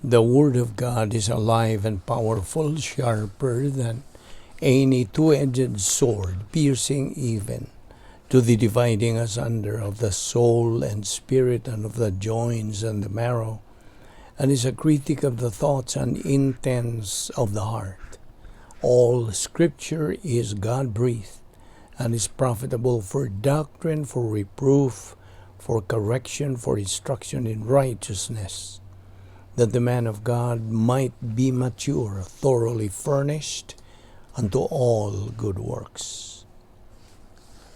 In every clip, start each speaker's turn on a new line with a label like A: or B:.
A: The Word of God is alive and powerful, sharper than any two-edged sword, piercing even to the dividing asunder of the soul and spirit and of the joints and the marrow, and is a critic of the thoughts and intents of the heart. All Scripture is God-breathed and is profitable for doctrine, for reproof, for correction, for instruction in righteousness, that the man of God might be mature, thoroughly furnished unto all good works.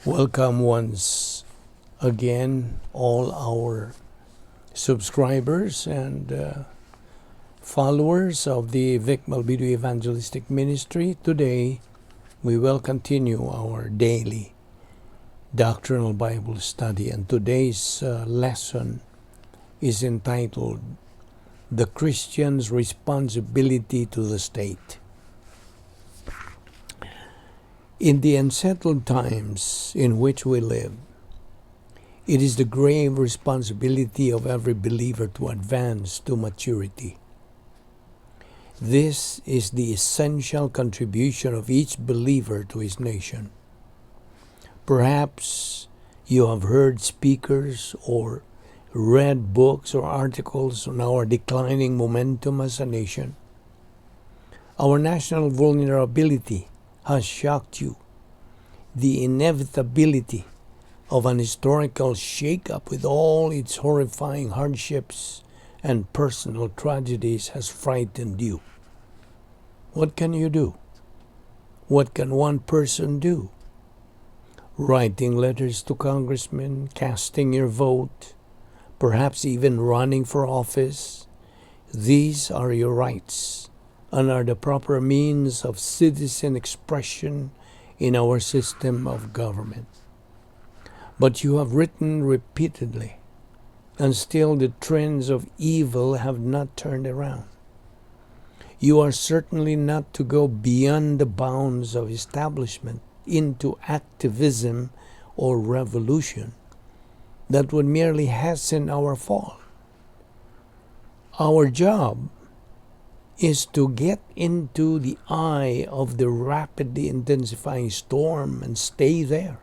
A: Welcome once again, all our subscribers and followers of the Vic Balbido Evangelistic Ministry. Today, we will continue our daily doctrinal Bible study, and today's lesson is entitled, The Christian's Responsibility to the State. In the unsettled times in which we live, it is the grave responsibility of every believer to advance to maturity. This is the essential contribution of each believer to his nation. Perhaps you have heard speakers or read books or articles on our declining momentum as a nation. Our national vulnerability has shocked you. The inevitability of an historical shake-up with all its horrifying hardships and personal tragedies has frightened you. What can you do? What can one person do? Writing letters to congressmen, casting your vote, perhaps even running for office. These are your rights and are the proper means of citizen expression in our system of government. But you have written repeatedly, and still the trends of evil have not turned around. You are certainly not to go beyond the bounds of establishment into activism or revolution that would merely hasten our fall. Our job is to get into the eye of the rapidly intensifying storm and stay there.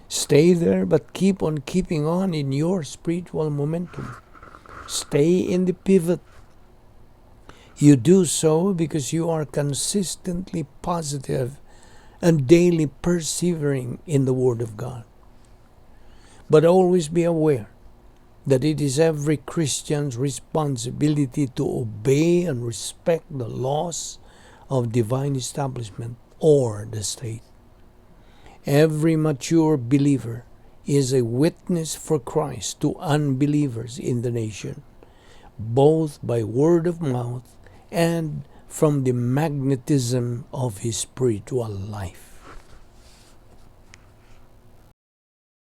A: Stay there, but keep on keeping on in your spiritual momentum. Stay in the pivot. You do so because you are consistently positive and daily persevering in the Word of God. But always be aware that it is every Christian's responsibility to obey and respect the laws of divine establishment or the state. Every mature believer is a witness for Christ to unbelievers in the nation, both by word of mouth and from the magnetism of his spiritual life.